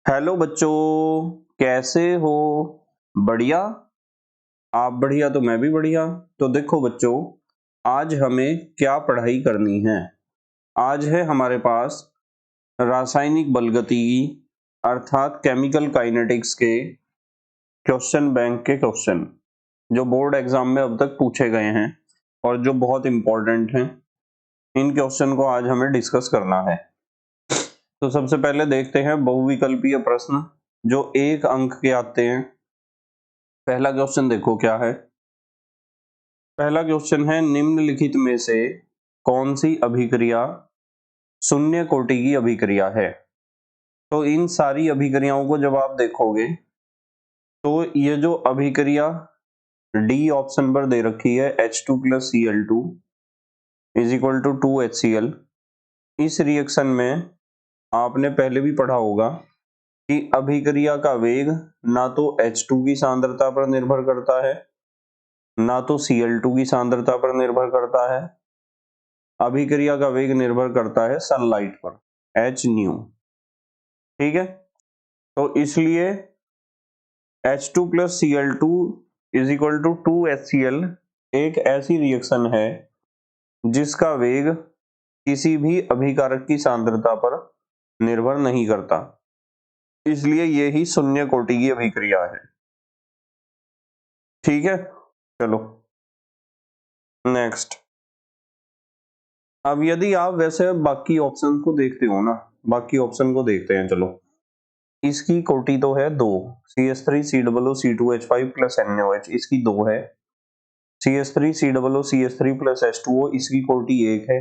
Hello बच्चों, कैसे हो? बढ़िया। आप बढ़िया तो मैं भी बढ़िया। तो देखो बच्चों, आज हमें क्या पढ़ाई करनी है। आज है हमारे पास रासायनिक बलगतिकी अर्थात केमिकल काइनेटिक्स के क्वेश्चन बैंक के क्वेश्चन जो बोर्ड एग्जाम में अब तक पूछे गए हैं और जो बहुत इंपॉर्टेंट हैं। इन क्वेश्चन को आज हमें डिस्कस करना है। तो सबसे पहले देखते हैं बहुविकल्पीय प्रश्न जो 1 अंक के आते हैं। पहला क्वेश्चन देखो क्या है। पहला क्वेश्चन है, निम्नलिखित में से कौन सी अभिक्रिया शून्य कोटि की अभिक्रिया है। तो इन सारी अभिक्रियाओं को जब आप देखोगे तो ये जो अभिक्रिया डी ऑप्शन पर दे रखी है H2 plus Cl2 is equal to 2HCl, इस रिएक्शन में आपने पहले भी पढ़ा होगा कि अभिक्रिया का वेग ना तो H2 की सांद्रता पर निर्भर करता है ना तो Cl2 की सांद्रता पर निर्भर करता है। अभिक्रिया का वेग निर्भर करता है सनलाइट पर, एच न्यू। ठीक है, तो इसलिए H2 plus Cl2 is equal to 2HCl एक ऐसी रिएक्शन है जिसका वेग किसी भी अभिकारक की सांद्रता पर निर्भर नहीं करता, इसलिए ये ही शून्य कोटि की अभिक्रिया है। ठीक है, चलो नेक्स्ट। अब यदि आप वैसे बाकी ऑप्शन को देखते हो ना, बाकी ऑप्शन को देखते हैं। चलो, इसकी कोटि तो है 2, CH3COO प्लस NaOH, इसकी 2 है। CH3COO प्लस H2O, इसकी कोटि 1 है।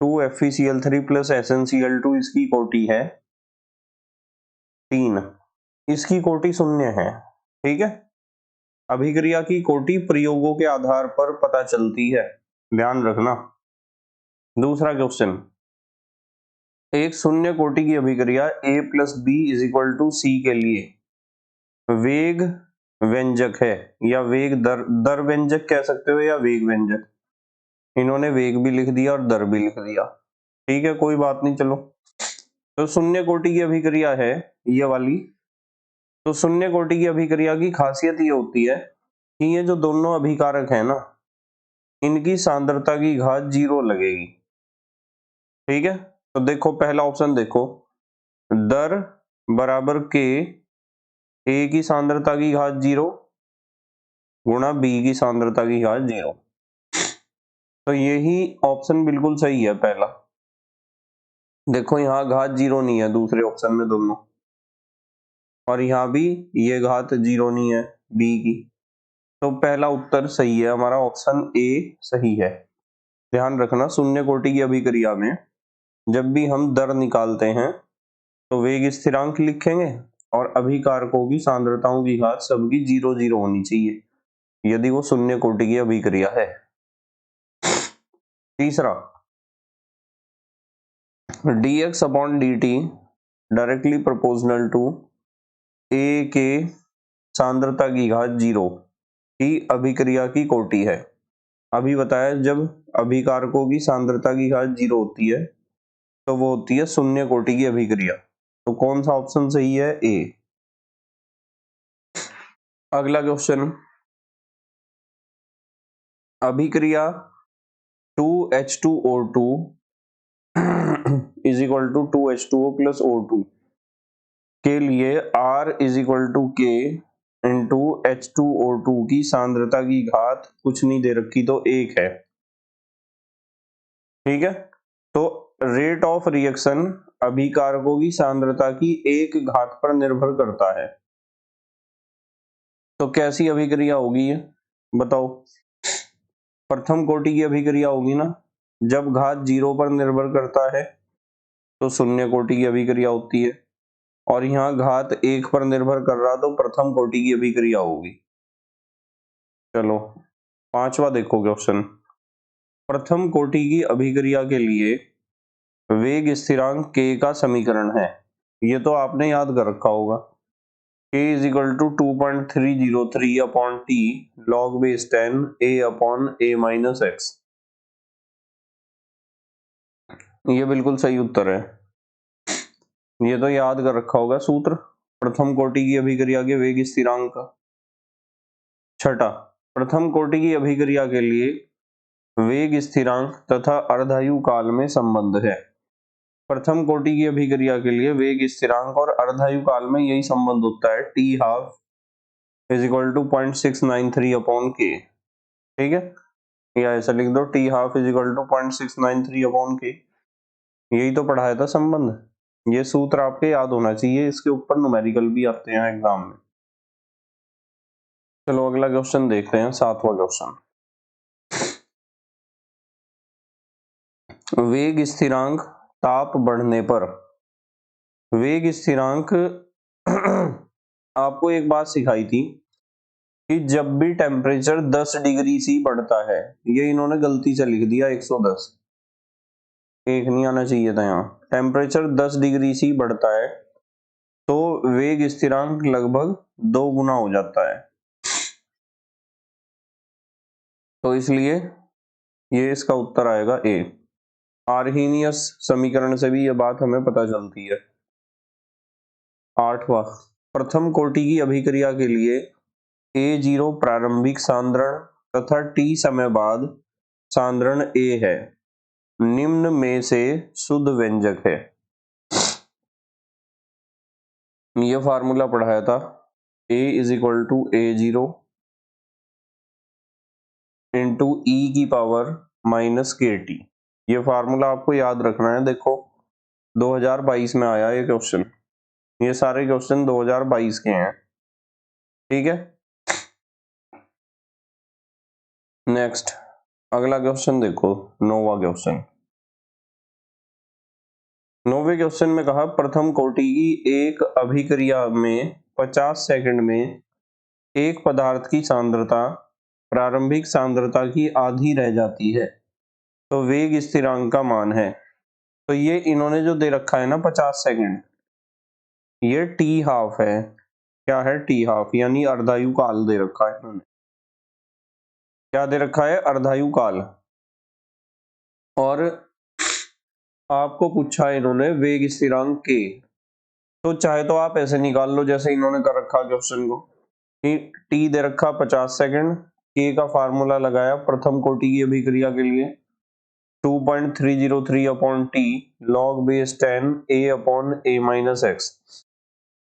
2FeCl3 प्लस SnCl2, इसकी कोटि है 3, इसकी कोटि 0 है। ठीक है, अभिक्रिया की कोटि प्रयोगों के आधार पर पता चलती है, ध्यान रखना। दूसरा क्वेश्चन, एक शून्य कोटि की अभिक्रिया A plus B is equal to C के लिए वेग व्यंजक है या वेग दर व्यंजक कह सकते हो या वेग व्यंजक। इन्होंने वेग भी लिख दिया और दर भी लिख दिया। ठीक है, कोई बात नहीं। चलो, तो शून्य कोटि की अभिक्रिया है ये वाली। तो शून्य कोटि की अभिक्रिया की खासियत ये होती है कि ये जो दोनों अभिकारक है ना, इनकी सांद्रता की घात 0 लगेगी। ठीक है, तो देखो पहला ऑप्शन देखो, दर बराबर के ए की सांद्रता की घात 0 गुणा बी की सांद्रता की घात 0। तो यही ऑप्शन बिल्कुल सही है पहला। देखो यहाँ घात 0 नहीं है दूसरे ऑप्शन में दोनों, और यहाँ भी ये घात 0 नहीं है बी की। तो पहला उत्तर सही है, हमारा ऑप्शन ए सही है। ध्यान रखना, शून्य कोटि की अभिक्रिया में जब भी हम दर निकालते हैं तो वेग स्थिरांक लिखेंगे और अभिकारकों की सांद्रताओं की घात सबकी 0 0 होनी चाहिए यदि वो शून्य कोटि की अभिक्रिया है। तीसरा, dx upon dt directly proportional to a के सांद्रता की घात 0 ही अभिक्रिया की कोटि है। अभी बताया, जब अभिकारकों की सांद्रता की घात 0 होती है तो वो होती है शून्य कोटि की अभिक्रिया। तो कौन सा ऑप्शन सही है? ए। अगला क्वेश्चन, अभिक्रिया 2H2O2 is equal to 2H2O plus O2 के लिए R इज इक्वल टू के इंटू H2O2 की सांद्रता की घात कुछ नहीं दे रखी तो 1 है। ठीक है, तो रेट ऑफ रिएक्शन अभिकारकों की सांद्रता की 1 घात पर निर्भर करता है। तो कैसी अभिक्रिया होगी ये बताओ? प्रथम कोटि की अभिक्रिया होगी ना, जब घात 0 पर निर्भर करता है तो शून्य कोटि की अभिक्रिया होती है, और यहाँ घात 1 पर निर्भर कर रहा तो प्रथम कोटि की अभिक्रिया होगी। चलो पांचवा देखो क्वेश्चन, प्रथम कोटि की अभिक्रिया के लिए वेग स्थिरांक k का समीकरण है। ये तो आपने याद कर रखा होगा, k is equal to 2.303 upon T log base 10 a upon a minus x. ये बिल्कुल सही उत्तर है। ये तो याद कर रखा होगा सूत्र, प्रथम कोटि की अभिक्रिया के वेग स्थिरांक का। छठा, प्रथम कोटि की अभिक्रिया के लिए वेग स्थिरांक तथा अर्धायु काल में संबंध है। प्रथम कोटि की अभिक्रिया के लिए वेग स्थिरांक और अर्धायु काल में यही संबंध होता है, T half is equal to 0.693 upon K. ठीक है, या ऐसा लिख दो, T half is equal to 0.693 upon K. यही तो पढ़ाया था संबंध। ये सूत्र आपके याद होना चाहिए, इसके ऊपर न्यूमेरिकल भी आते हैं एग्जाम में। चलो अगला क्वेश्चन देखते हैं, 7वां क्वेश्चन। वेग स्थिरांक ताप बढ़ने पर, वेग स्थिरांक आपको एक बात सिखाई थी कि जब भी टेम्परेचर 10 डिग्री सी बढ़ता है, ये इन्होंने गलती से लिख दिया 110, एक नहीं आना चाहिए था यहाँ। टेम्परेचर 10 डिग्री सी बढ़ता है तो वेग स्थिरांक लगभग 2 गुना हो जाता है, तो इसलिए ये इसका उत्तर आएगा ए। आर्हीनियस समीकरण से भी यह बात हमें पता चलती है। 8वां, प्रथम कोटि की अभिक्रिया के लिए A0 प्रारंभिक सांद्रण तथा T समय बाद सांद्रण A है, निम्न में से शुद्ध व्यंजक है। यह फार्मूला पढ़ाया था, A is equal to A0 into E की पावर माइनस KT। ये फार्मूला आपको याद रखना है। देखो 2022 में आया ये क्वेश्चन, ये सारे क्वेश्चन 2022 के हैं। ठीक है, नेक्स्ट अगला क्वेश्चन देखो, 9वां क्वेश्चन। 9वें क्वेश्चन में कहा, प्रथम कोटि की एक अभिक्रिया में 50 सेकंड में एक पदार्थ की सांद्रता प्रारंभिक सांद्रता की आधी रह जाती है, तो वेग स्थिरांक का मान है। तो ये इन्होंने जो दे रखा है ना 50 सेकंड, ये टी हाफ है। क्या है? टी हाफ, यानी अर्धायु काल दे रखा है इन्होंने। क्या दे रखा है? अर्धायु काल। और आपको पूछा है इन्होंने वेग स्थिरांक के, तो चाहे तो आप ऐसे निकाल लो जैसे इन्होंने कर रखा क्वेश्चन को, कि टी दे रखा 50 सेकंड, के का फार्मूला लगाया प्रथम कोटि की अभिक्रिया के लिए 2.303 अपॉन टी लॉग बेस 10 ए अपॉन ए माइनस एक्स।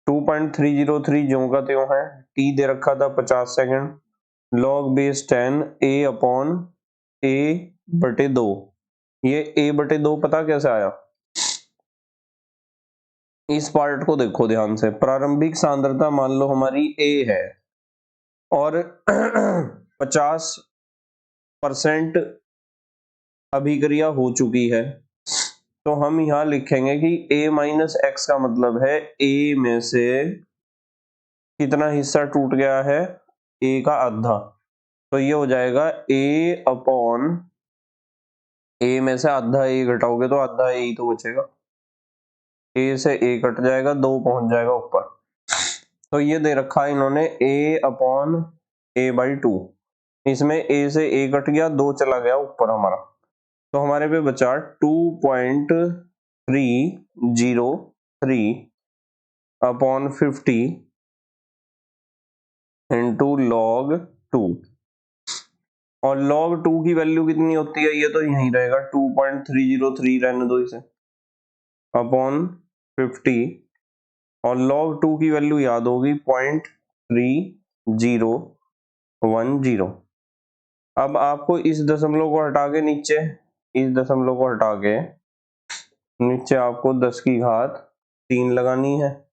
2.303 ज्यों का त्यों है, टी दे रखा था 50 सेकंड, लॉग बेस 10 ए अपॉन ए बटे 2। ये ए बटे 2 पता कैसे आया? इस पार्ट को देखो ध्यान से। प्रारंभिक सांद्रता मान लो हमारी ए है और 50% अभिक्रिया हो चुकी है, तो हम यहां लिखेंगे कि a माइनस एक्स का मतलब है a में से कितना हिस्सा टूट गया है? a का आधा। तो ये हो जाएगा a अपॉन a में से आधा a घटाओगे तो आधा a ही तो बचेगा। a से a कट जाएगा, 2 पहुंच जाएगा ऊपर। तो ये दे रखा है इन्होंने a अपॉन a बाई 2। इसमें a से a कट गया, 2 चला गया ऊपर हमारा, तो हमारे पे बचा 2.303 अपॉन 50 इंटू लॉग 2। और log 2 की वैल्यू कितनी होती है? ये तो यहीं रहेगा, 2.303 रहने दो इसे, अपॉन 50। और log 2 की वैल्यू याद होगी 0.3010। अब आपको इस दशमलव को हटा के नीचे, इस दशमलव को हटा के नीचे आपको 10 की घात 3 लगानी है,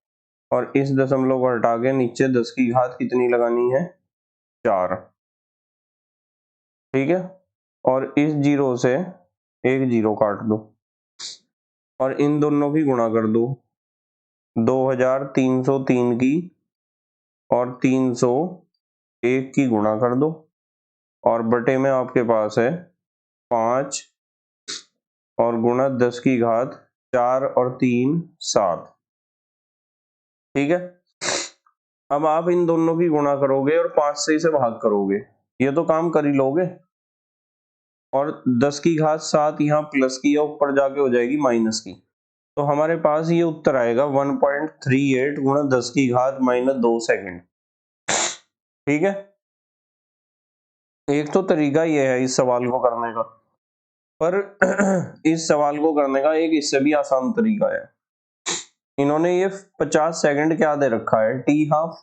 और इस दशमलव को हटा के नीचे 10 की घात कितनी लगानी है? 4। ठीक है, और इस जीरो से एक जीरो काट दो और इन दोनों की गुणा कर दो, 2303 की और 301 की गुणा कर दो, और बटे में आपके पास है 5 और गुणा 10 की घात 4 और 3 7। ठीक है, अब आप इन दोनों की गुणा करोगे और 5 से इसे भाग करोगे, ये तो काम कर ही लोगे। और 10 की घात 7 यहाँ प्लस की है, ऊपर जाके हो जाएगी माइनस की। तो हमारे पास ये उत्तर आएगा 1.38 गुणा 10 की घात -2 सेकंड। ठीक है, एक तो तरीका ये है इस सवाल को करने का, पर इस सवाल को करने का एक इससे भी आसान तरीका है। इन्होंने ये 50 सेकंड क्या दे रखा है, टी हाफ,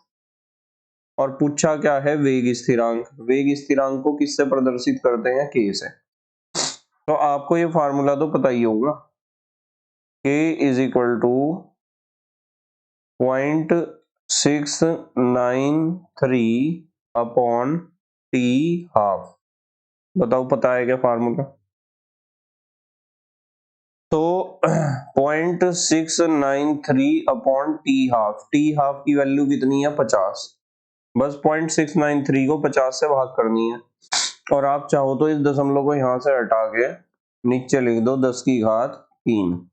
और पूछा क्या है, वेग स्थिरांक। वेग स्थिरांक को किससे प्रदर्शित करते हैं, के से। तो आपको ये फार्मूला तो पता ही होगा, k is equal to 0.693 upon T half. बताओ पता है क्या फार्मूला? तो 0.693 upon T half, T half की वैल्यू कितनी है, 50। बस 0.693 को 50 से भाग करनी है, और आप चाहो तो इस दशमलव को यहां से हटा के नीचे लिख दो 10 की घात 3,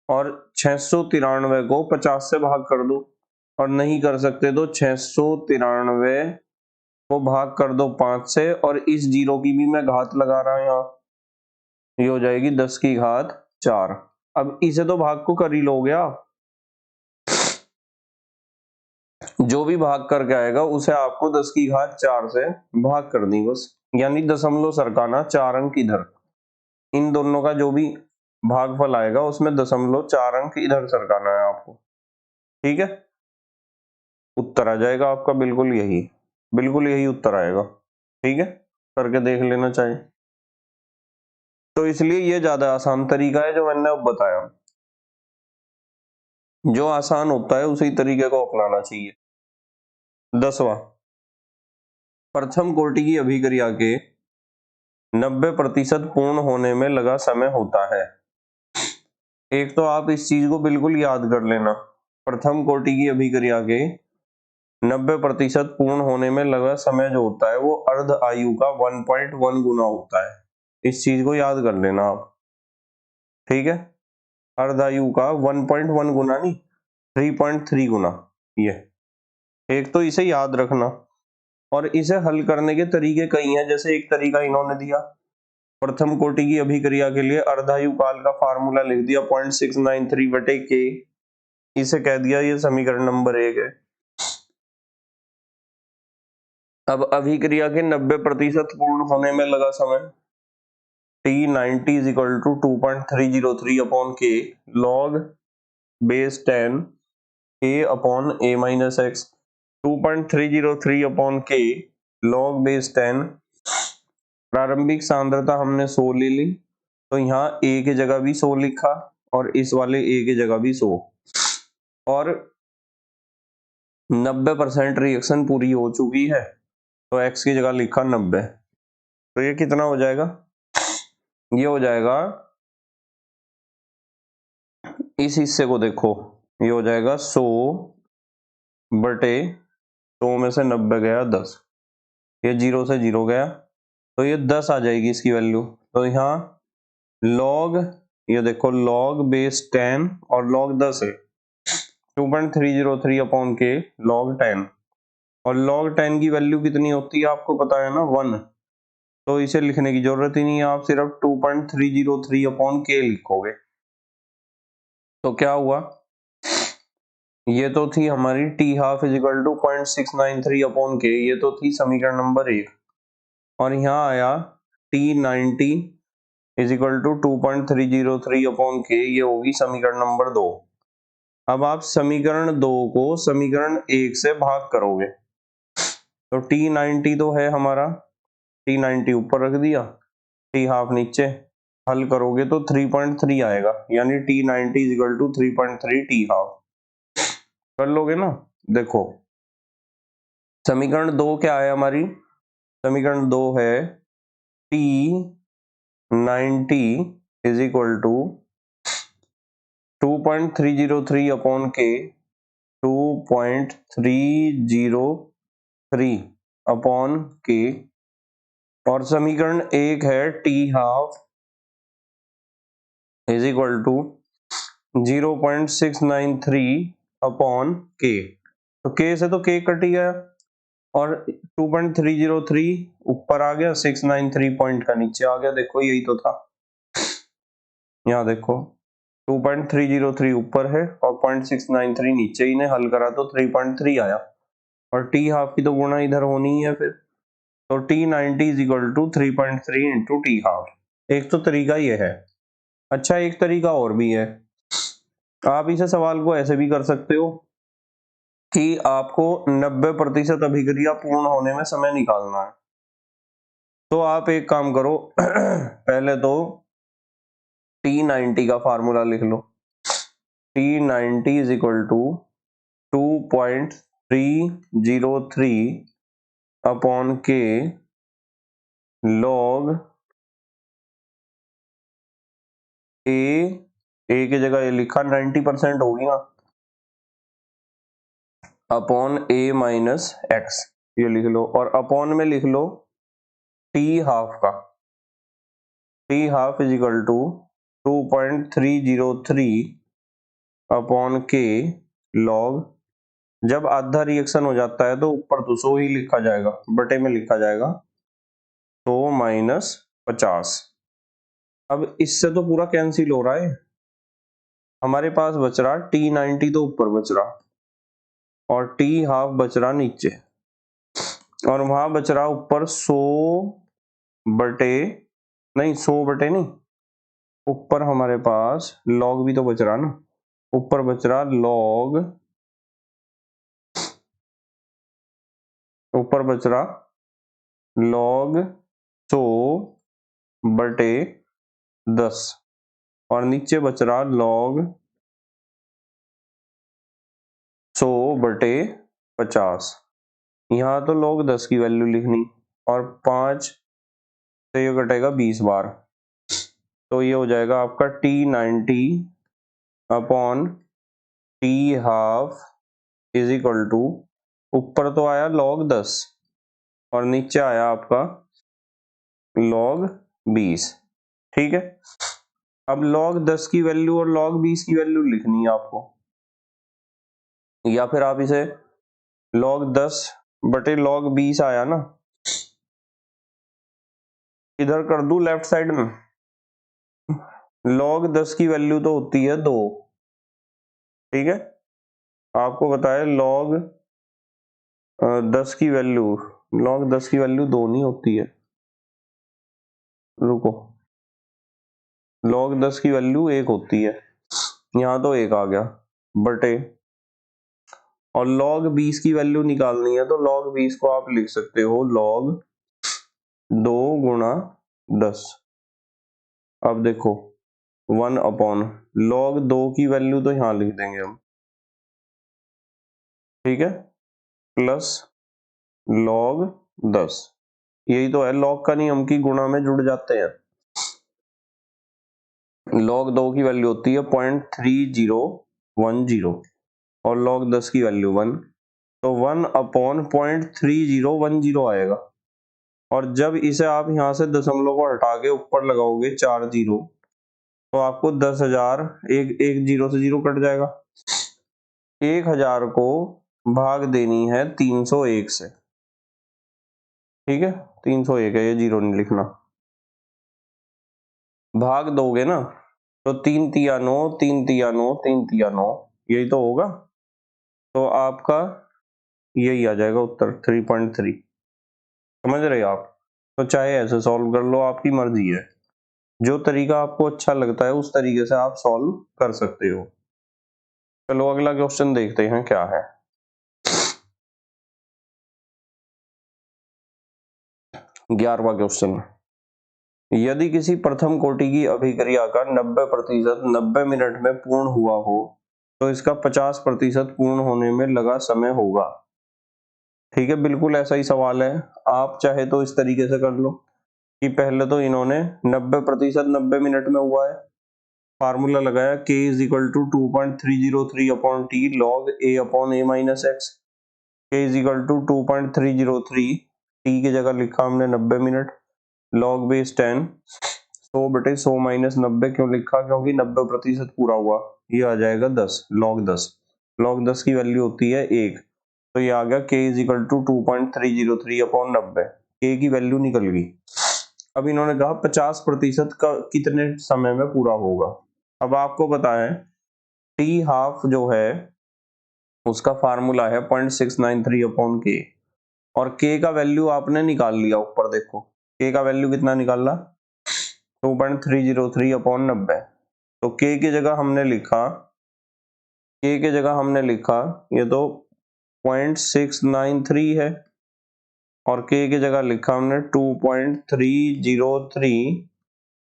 और 693 को 50 से भाग कर दो, और नहीं कर सकते तो 693 को भाग कर दो 5 से, और इस जीरो की भी मैं घात लगा रहा हूं यहाँ, ये हो जाएगी 10 की घात 4। अब इसे तो भाग को कर ही लोगे आप, जो भी भाग करके आएगा उसे आपको 10 की घात 4 से भाग करनी बस, यानी दशमलव सरकाना 4 अंक इधर। इन दोनों का जो भी भागफल आएगा उसमें दशमलव 4 अंक इधर सरकाना है आपको। ठीक है, उत्तर आ जाएगा आपका बिल्कुल यही उत्तर आएगा। ठीक है, करके देख लेना चाहिए। तो इसलिए ये ज्यादा आसान तरीका है जो मैंने अब बताया। जो आसान होता है उसी तरीके को अपनाना चाहिए। 10वां, प्रथम कोटि की अभिक्रिया के 90% पूर्ण होने में लगा समय होता है। एक तो आप इस चीज को बिल्कुल याद कर लेना, प्रथम कोटि की अभिक्रिया के 90% पूर्ण होने में लगा समय जो होता है वो अर्ध आयु का 1.1 गुना होता है। इस चीज को याद कर लेना आप। ठीक है, अर्ध आयु का 1.1 गुना नहीं, 3.3 गुना। ये एक तो इसे याद रखना, और इसे हल करने के तरीके कई हैं। जैसे एक तरीका इन्होंने दिया, प्रथम कोटि की अभिक्रिया के लिए अर्धायु काल का फार्मूला लिख दिया 0.693 बटे के, इसे कह दिया ये समीकरण नंबर 1 है। अब अभिक्रिया के 90% पूर्ण होने में लगा समय, T90 is equal to 2.303 upon k log base 10 k upon a minus x। 2.303 upon k log base 10, प्रारंभिक सांद्रता हमने 100 ले ली, तो यहाँ a की जगह भी 100 लिखा, और इस वाले a की जगह भी 100, और 90% रिएक्शन पूरी हो चुकी है, तो x की जगह लिखा 90। तो ये कितना हो जाएगा, ये हो जाएगा, इस हिस्से को देखो, ये हो जाएगा 100 बटे 100 में से 90 गया 10, ये 0 से 0 गया, तो ये 10 आ जाएगी इसकी वैल्यू। तो यहाँ लॉग, ये देखो लॉग बेस 10 और लॉग 10 है, 2.303 अपॉन के लॉग 10, और लॉग 10 की वैल्यू कितनी होती है आपको पता है ना, 1। तो इसे लिखने की जरूरत ही नहीं है, आप सिर्फ 2.303 अपॉन के लिखोगे। तो क्या हुआ, ये तो थी हमारी T half is equal to 0.693 upon K, ये तो थी समीकरण नंबर 1, और यहाँ आया T90 is equal to 2.303 upon K, ये होगी समीकरण नंबर 2। अब आप समीकरण 2 को समीकरण 1 से भाग करोगे, तो T90 तो है हमारा, T90 ऊपर रख दिया, टी हाफ नीचे, हल करोगे तो 3.3 आएगा, यानी T90 is equal to 3.3 T half. कर लोगे ना। देखो समीकरण 2 क्या है हमारी, समीकरण 2 है T90 is equal to 2.303 upon के, 2.303 अपॉन के, और समीकरण 1 है T half is equal to 0.693 upon K. तो के से तो के कट ही गया, और 2.303 ऊपर आ गया, 693 पॉइंट का नीचे आ गया। देखो यही तो था, यहाँ देखो 2.303 ऊपर है और 0.693 नीचे, इन्हें हल करा तो 3.3 आया, और टी हाफ की तो गुणा इधर होनी ही है फिर, तो T90 is equal to 3.3 into T half. एक तो तरीका ये है। अच्छा, एक तरीका और भी है, आप इसे सवाल को ऐसे भी कर सकते हो कि आपको 90% अभिक्रिया पूर्ण होने में समय निकालना है। तो आप एक काम करो पहले तो T90 का फार्मूला लिख लो। T90 is equal to 2.303 upon K log A की जगह ये लिखा 90% होगी ना, अपॉन ए माइनस एक्स, ये लिख लो, और अपॉन में लिख लो टी हाफ का। T half is equal to 2.303 upon K log, जब आधा रिएक्शन हो जाता है तो ऊपर तो 100 ही लिखा जाएगा, बटे में लिखा जाएगा 100 माइनस 50। अब इससे तो पूरा कैंसिल हो रहा है, हमारे पास बच रहा T90 तो ऊपर बच रहा और टी हाफ बच रहा नीचे, और वहां बच रहा ऊपर 100 बटे नहीं, ऊपर हमारे पास लॉग भी तो बच रहा ना, ऊपर बच रहा लॉग, ऊपर बच रहा लॉग 100 बटे 10 और नीचे बच रहा लॉग 100 बटे 50। यहाँ तो log 10 की वैल्यू लिखनी, और 5 से ये कटेगा 20 बार, तो ये हो जाएगा आपका T90 upon T half is equal to, ऊपर तो आया log 10 और नीचे आया आपका log 20। ठीक है, अब log 10 की वैल्यू और log 20 की वैल्यू लिखनी है आपको, या फिर आप इसे log 10 बटे log 20 आया ना, इधर कर दूं लेफ्ट साइड में। log 10 की वैल्यू तो होती है 2, ठीक है, आपको बताया log 10 की वैल्यू, log 10 की वैल्यू 2 नहीं होती है, रुको, log 10 की वैल्यू 1 होती है, यहाँ तो 1 आ गया बटे, और log 20 की वैल्यू निकालनी है तो log 20 को आप लिख सकते हो log 2 गुणा 10। अब देखो 1 अपॉन log 2 की वैल्यू तो यहाँ लिख देंगे हम, ठीक है, प्लस log 10, यही तो है log का नियम की गुणा में जुड़ जाते हैं। log 2 की वैल्यू होती है 0.3010 और log 10 की वैल्यू 1, तो 1 अपॉन 0.3010 आएगा, और जब इसे आप यहाँ से दशमलव को हटा के ऊपर लगाओगे 4 जीरो, तो आपको 10,000, एक जीरो से जीरो कट जाएगा, 1000 को भाग देनी है 301 से, ठीक है, 301 है, ये जीरो नहीं लिखना, भाग दोगे ना तो 3 तिया 9, 3 तिया 9, 3 तिया 9, यही तो होगा, तो आपका यही आ जाएगा उत्तर 3.3। समझ रहे आप, तो चाहे ऐसे सॉल्व कर लो, आपकी मर्जी है, जो तरीका आपको अच्छा लगता है उस तरीके से आप सॉल्व कर सकते हो। चलो अगला क्वेश्चन देखते हैं क्या है। 11वां क्वेश्चन, यदि किसी प्रथम कोटि की अभिक्रिया का 90% 90 मिनट में पूर्ण हुआ हो तो इसका 50% पूर्ण होने में लगा समय होगा। ठीक है, बिल्कुल ऐसा ही सवाल है, आप चाहे तो इस तरीके से कर लो कि पहले तो इन्होंने 90% 90 मिनट में हुआ है, फार्मूला लगाया k is equal to 2.303 upon T log a upon a minus x, k is equal to 2.303, T की जगह लिखा हमने 90 मिनट, लॉग बेस 10, 100 बटे 100 माइनस 90 क्यों लिखा, क्योंकि 90% पूरा हुआ, ये आ जाएगा 10 लॉग 10, लॉग 10 की वैल्यू होती है 1, तो ये आ गया k is equal to 2.303 upon 90, k की वैल्यू निकल गई। अब इन्होंने कहा 50% का कितने समय में पूरा होगा, अब आपको पता है टी हाफ जो है उसका फार्मूला है 0.693 अपॉन के, और के का वैल्यू आपने निकाल लिया, ऊपर देखो के का वैल्यू कितना निकाला 2.303 अपॉन 90। तो के की जगह हमने लिखा, के की जगह हमने लिखा ये तो 0.693 है, और के की जगह लिखा हमने 2.303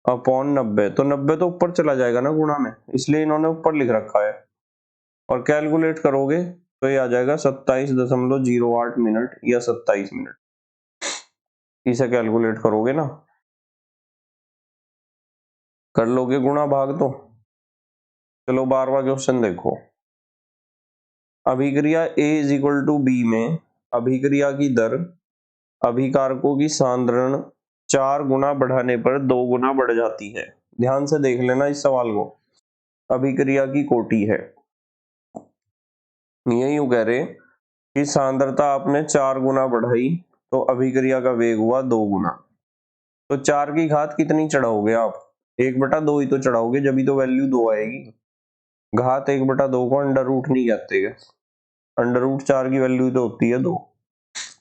अपॉन 90। तो 90 तो ऊपर चला जाएगा ना गुणा में, इसलिए इन्होंने ऊपर लिख रखा है। और कैलकुलेट करोगे तो ये आ जाएगा 27.08 मिनट या 27 मिनट। इसे कैलकुलेट करोगे ना, कर लोगे गुणा भाग तो। चलो 12वां क्वेश्चन देखो। अभिक्रिया A is equal to B में अभिक्रिया की दर अभिकारकों की सांद्रण 4 गुना बढ़ाने पर 2 गुना बढ़ जाती है। ध्यान से देख लेना इस सवाल को। अभिक्रिया की कोटि है, ये यूं कह रहे कि सांद्रता आपने 4 गुना बढ़ाई तो अभिक्रिया का वेग हुआ 2 गुना। तो 4 की घात कितनी चढ़ाओगे आप? 1/2 ही तो चढ़ाओगे, जब भी तो वैल्यू 2 आएगी। घात 1/2 को अंडर रूट नहीं कहते हैं, अंडर रूट 4 की वैल्यू तो होती है 2।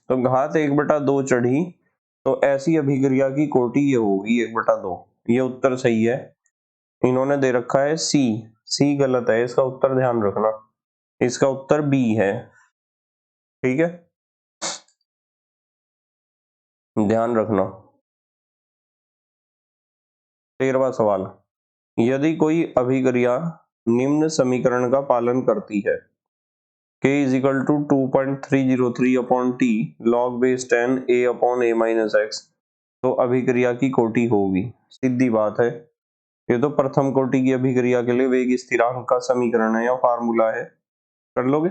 तो घात 1/2 चढ़ी, तो ऐसी अभिक्रिया की कोटि ये होगी 1/2। ये उत्तर सही है। इन्होंने दे रखा है सी, सी गलत है, इसका उत्तर ध्यान रखना, इसका उत्तर बी है। ठीक है, ध्यान रखना। 13वां सवाल, यदि कोई अभिक्रिया निम्न समीकरण का पालन करती है, K is equal to 2.303 upon T log base 10 a upon a minus x, तो अभिक्रिया की कोटि होगी। सीधी बात है, ये तो प्रथम कोटि की अभिक्रिया के लिए वेग स्थिरांक का समीकरण है या फार्मूला है, कर लोगे।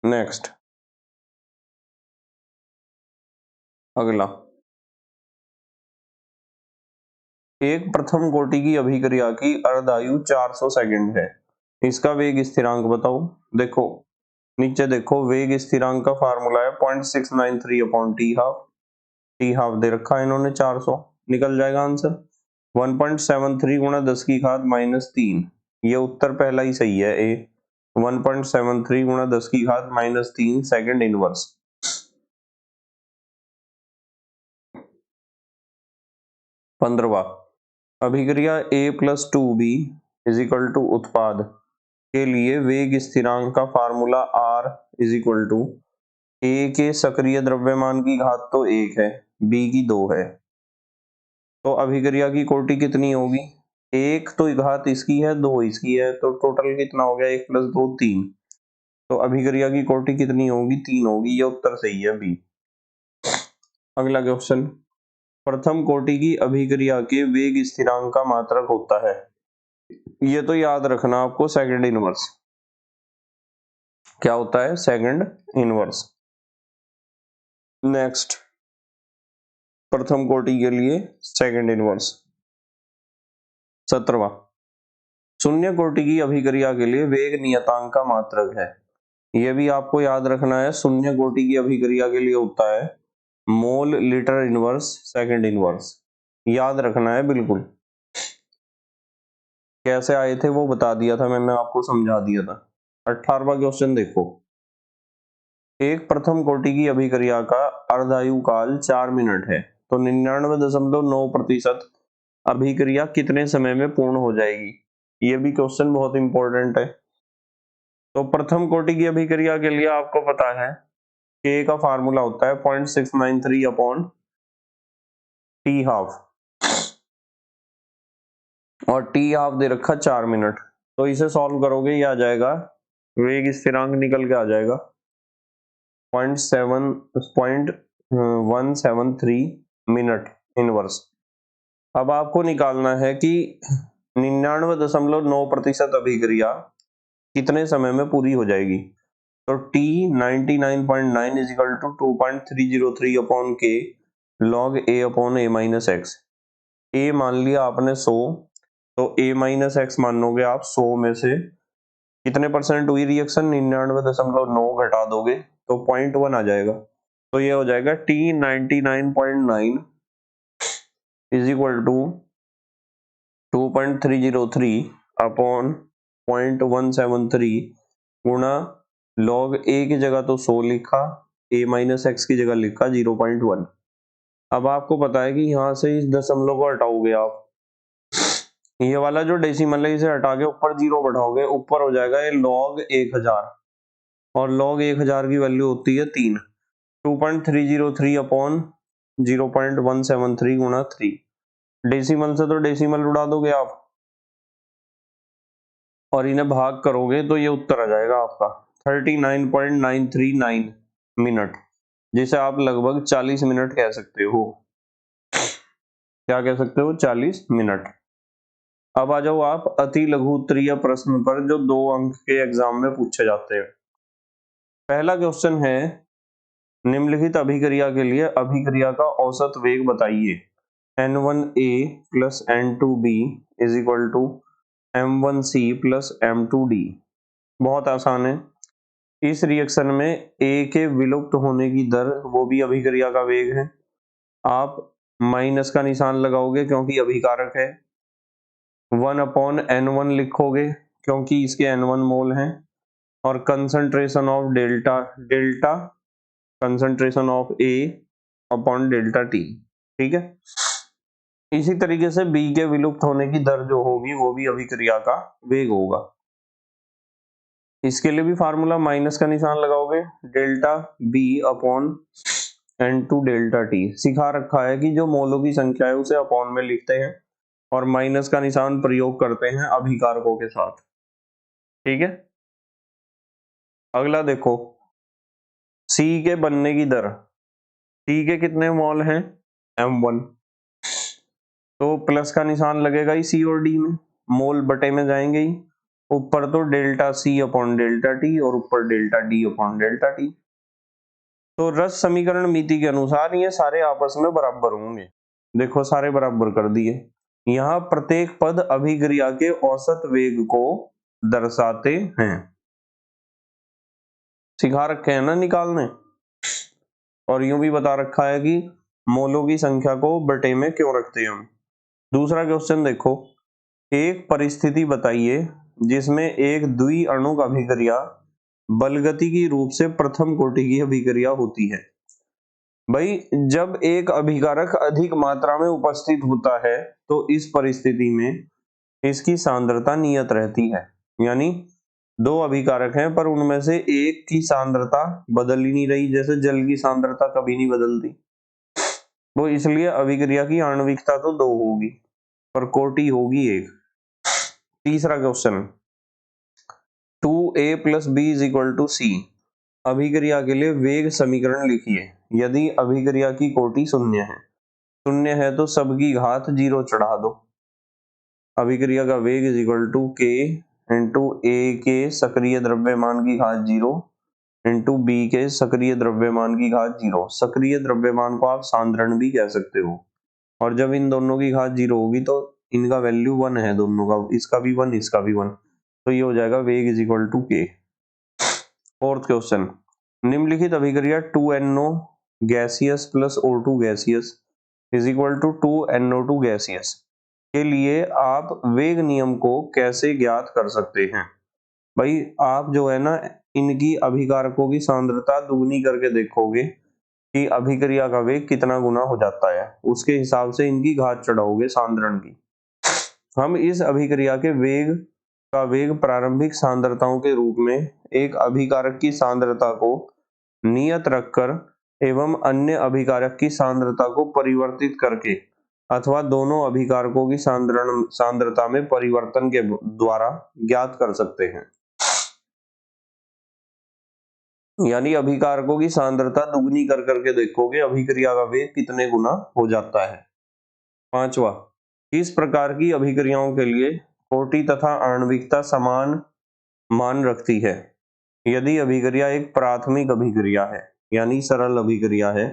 नेक्स्ट, अगला, एक प्रथम कोटि की अभिक्रिया की अर्धायु 400 सेकंड है, इसका वेग स्थिरांक बताओ। देखो नीचे देखो, वेग स्थिरांक का फार्मूला है 0.693 upon T half, T half दे रखा है इन्होंने 400, निकल जाएगा आंसर 1.73 गुणा 10 की घात -3। ये उत्तर पहला ही सही है, ए 1.73 गुणा 10 की घात -3 सेकंड इनवर्स। 15वां, अभिक्रिया A plus 2B is equal to उत्पाद के लिए वेग स्थिरांक का formula R is equal to A के सक्रिय द्रव्यमान की घात तो 1 है, B की 2 है, तो अभिक्रिया की कोटि कितनी होगी? 1 तो घात इसकी है, 2 इसकी है, तो टोटल कितना हो गया? 1 + 2 3। तो अभिक्रिया की कोटि कितनी होगी? 3 होगी। ये उत्तर सही है, बी। अगला क्वेश्चन, प्रथम कोटि की अभिक्रिया के वेग स्थिरांक का मात्रक होता है, ये तो याद रखना आपको, सेकंड इनवर्स। क्या होता है? Second inverse. नेक्स्ट, प्रथम कोटि के लिए सेकंड इनवर्स। 17वां, शून्य कोटि की अभिक्रिया के लिए वेग नियतांक का मात्रक है, यह भी आपको याद रखना है। शून्य कोटि की अभिक्रिया के लिए होता है mole litre inverse second inverse, याद रखना है बिल्कुल। कैसे आए थे वो बता दिया था मैंने आपको, समझा दिया था। 18वां क्वेश्चन देखो, एक प्रथम कोटि की अभिक्रिया का अर्धायु काल 4 मिनट है, तो 99.9% अभिक्रिया कितने समय में पूर्ण हो जाएगी? ये भी क्वेश्चन बहुत इंपॉर्टेंट है। तो प्रथम कोटि की अभिक्रिया के लिए आपको पता है K का फार्मूला होता है 0.693 अपॉन टी हाफ, और टी हाफ दे रखा 4 मिनट। तो इसे सॉल्व करोगे ये आ जाएगा, वेग स्थिरांक निकल के आ जाएगा 0.173 मिनट इनवर्स। अब आपको निकालना है कि 99.9% अभिक्रिया कितने समय में पूरी हो जाएगी। तो T 99.9 is equal to 2.303 upon K log A upon A minus X. A मान लिया आपने 100, तो A माइनस एक्स मानोगे आप 100 में से कितने परसेंट हुई रिएक्शन? 99.9 घटा दोगे तो 0.1 आ जाएगा। तो ये हो जाएगा T 99.9 is equal to 2.303 upon 0.173 गुणा log a की जगह तो 100 लिखा, a माइनस एक्स की जगह लिखा 0.1। अब आपको पता है कि यहाँ से इस दशमलव को हटाओगे आप, ये वाला जो डेसिमल है इसे हटा के ऊपर 0 बढ़ाओगे, ऊपर हो जाएगा ये log 1000, और log 1000 की वैल्यू होती है 3। 2.303 अपॉन 0.173 गुणा 3, डेसिमल से तो डेसिमल उड़ा दोगे आप और इन्हें भाग करोगे तो ये उत्तर आ जाएगा आपका 39.939 मिनट, जिसे आप लगभग 40 मिनट कह सकते हो। क्या कह सकते हो? 40 मिनट। अब आ जाओ आप अति लघु उत्तरीय प्रश्न पर जो 2 अंक के एग्जाम में पूछे जाते हैं। पहला क्वेश्चन है, निम्नलिखित अभिक्रिया के लिए अभिक्रिया का औसत वेग बताइए। N1A plus N2B is equal to M1C plus M2D। बहुत आसान है। इस रिएक्शन में A के विलुप्त होने की दर, वो भी अभिक्रिया का वेग है। आप माइनस का निशान लगाओगे क्योंकि अभिकारक है। 1/N1 लिखोगे क्योंकि इसके N1 मोल हैं, और concentration of delta concentration of A upon delta T। ठीक है। इसी तरीके से B के विलुप्त होने की दर जो होगी वो भी अभिक्रिया का वेग होगा। इसके लिए भी फार्मूला माइनस का निशान लगाओगे, delta B upon N2 delta T। सिखा रखा है कि जो मोलों की संख्या है उसे अपॉन में लिखते हैं और माइनस का निशान प्रयोग करते हैं अभिकारकों के साथ। ठीक है। अगला देखो, C के बनने की दर, C के कितने मोल हैं? M1, तो प्लस का निशान लगेगा ही C और D में, मोल बटे में जाएंगे ही, ऊपर तो delta C upon delta T और ऊपर delta D upon delta T। तो रस समीकरण मिति के अनुसार ये सारे आपस में बराबर होंगे। देखो सारे बराबर कर दिए। यहाँ प्रत्येक पद अभिक्रिया के औसत वेग को दर्शाते हैं। सिखा रखे हैं ना निकालने, और यूं भी बता रखा है कि मोलों की संख्या को बटे में क्यों रखते हैं हम। दूसरा क्वेश्चन देखो, एक परिस्थिति बताइए जिसमें एक द्विअणुक अभिक्रिया बलगति रूप से प्रथम कोटि की अभिक्रिया होती है। भाई जब एक अभिकारक अधिक मात्रा में उपस्थित होता है तो इस परिस्थिति में इसकी सांद्रता नियत रहती है, यानी 2 अभिकारक हैं पर उनमें से एक की सांद्रता बदल ही नहीं रही, जैसे जल की सांद्रता कभी नहीं बदलती, वो इसलिए अभिक्रिया की आणविकता तो 2 होगी पर कोटि होगी 1। तीसरा question, 2A plus B is equal to C, अभिक्रिया के लिए वेग समीकरण लिखिए यदि अभिक्रिया की कोटि शून्य है तो सबकी घात 0 चढ़ा दो। अभिक्रिया का वेग is equal to K into A के सक्रिय द्रव्यमान की घात 0 इंटू B के सक्रिय द्रव्यमान की घात 0। सक्रिय द्रव्यमान को आप सांद्रण भी कह सकते हो, और जब इन दोनों की घात 0 होगी तो इनका वैल्यू 1 है दोनों का, इसका भी 1 इसका भी 1, तो ये हो जाएगा वेग is equal to K। Fourth question, निम्नलिखित अभिक्रिया 2NO gaseous plus O2 gaseous is equal to 2NO2 gaseous के लिए आप वेग नियम को कैसे ज्ञात कर सकते हैं। भाई आप जो है ना इनकी अभिकारकों की सांद्रता दुगनी करके देखोगे कि अभिक्रिया का वेग कितना गुना हो जाता है, उसके हिसाब से इनकी घात चढ़ाओगे सांद्रण की। हम इस अभिक्रिया के वेग का वेग प्रारंभिक सांद्रताओं के रूप में एक अभिकारक की सांद्रता को नियत रखकर एवं अन्य अभिकारक की सांद्रता को परिवर्तित करके अथवा दोनों अभिकारकों की सांद्रता में परिवर्तन के द्वारा ज्ञात कर सकते हैं। यानी अभिकारकों की सांद्रता दुगनी कर करके देखोगे अभिक्रिया का वेग कितने गुना हो जाता है। पांचवा, इस प्रकार की अभिक्रियाओं के लिए कोटि तथा आणविकता समान मान रखती है। यदि अभिक्रिया एक प्राथमिक अभिक्रिया है यानी सरल अभिक्रिया है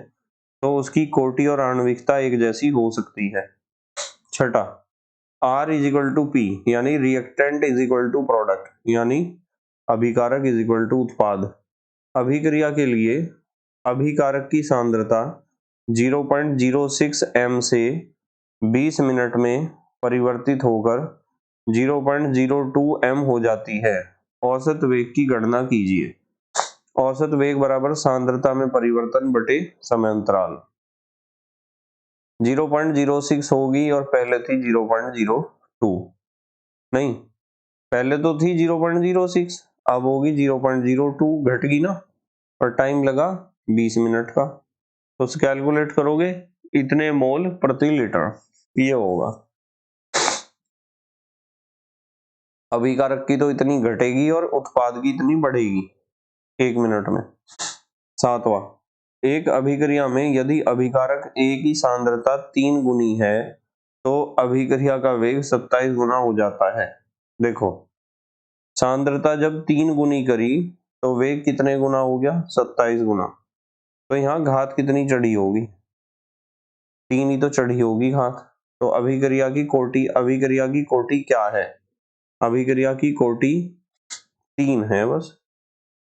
तो उसकी कोटि और आणविकता एक जैसी हो सकती है। छठा, R is equal to P यानी reactant is equal to product यानी अभिकारक इज इक्वल टू उत्पाद। अभिक्रिया के लिए अभिकारक की सांद्रता 0.06 m से 20 मिनट में परिवर्तित होकर 0.02 m हो जाती है। औसत वेग की गणना कीजिए। औसत वेग बराबर सांद्रता में परिवर्तन बटे समय अंतराल। 0.06 होगी और पहले थी 0.02, नहीं पहले तो थी 0.06, अब होगी 0.02, घट गई ना, और टाइम लगा 20 मिनट का। तो कैलकुलेट करोगे इतने मोल प्रति लीटर, ये होगा। अभिकारक की तो इतनी घटेगी और उत्पाद की इतनी बढ़ेगी 1 मिनट में। 7वां, एक अभिक्रिया में यदि अभिकारक A की सांद्रता 3 गुनी है तो अभिक्रिया का वेग 27 गुना हो जाता है। देखो सांद्रता जब 3 गुनी करी तो वेग कितने गुना हो गया? 27 गुना। तो यहाँ घात कितनी चढ़ी होगी? 3 ही तो चढ़ी होगी घात। तो अभिक्रिया की कोटि क्या है? अभिक्रिया की कोटि 3 है बस।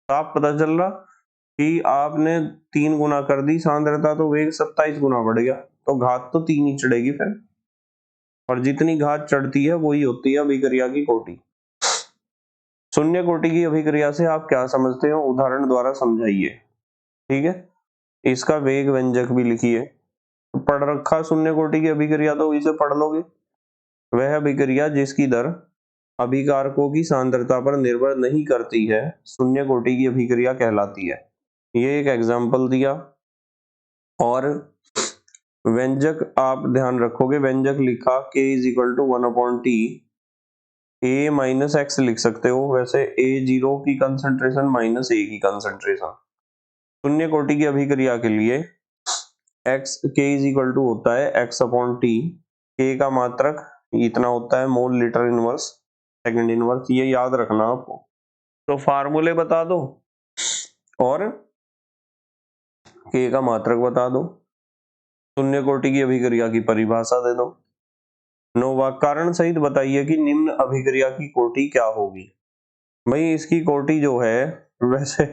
साफ पता चल रहा कि आपने 3 गुना कर दी सांद्रता तो वेग 27 गुना बढ़ गया, तो घात तो 3 ही चढ़ेगी फिर, और जितनी घात चढ़ती है वही होती है अभिक्रिया की कोटि। शून्य कोटि की अभिक्रिया से आप क्या समझते हो? उदाहरण द्वारा समझाइए। ठीक है, इसका वेग व्यंजक भी लिखिए। पढ़ रखा शून्य कोटि की अभिक्रिया तो इसे पढ़ लोगे। वह अभिक्रिया जिसकी दर अभिकारकों की सांद्रता पर निर्भर नहीं करती है शून्य कोटि की अभिक्रिया कहलाती है। ये एक एग्जाम्पल दिया। और व्यंजक आप ध्यान रखोगे, व्यंजक लिखा K = 1/T, A - x लिख सकते हो। वैसे A0 की कंसंट्रेशन - A की कंसंट्रेशन। शून्य कोटि की अभिक्रिया के लिए x K = होता है x/T। K का मात्रक इतना होता है mole litre inverse second inverse, ये याद रखना आपको। तो फार्मूले बता दो और K का मात्रक बता दो, शून्य कोटि की अभिक्रिया की परिभाषा दे दो। 9वां, कारण सहित बताइए कि निम्न अभिक्रिया की कोटि क्या होगी। भाई इसकी कोटि जो है, वैसे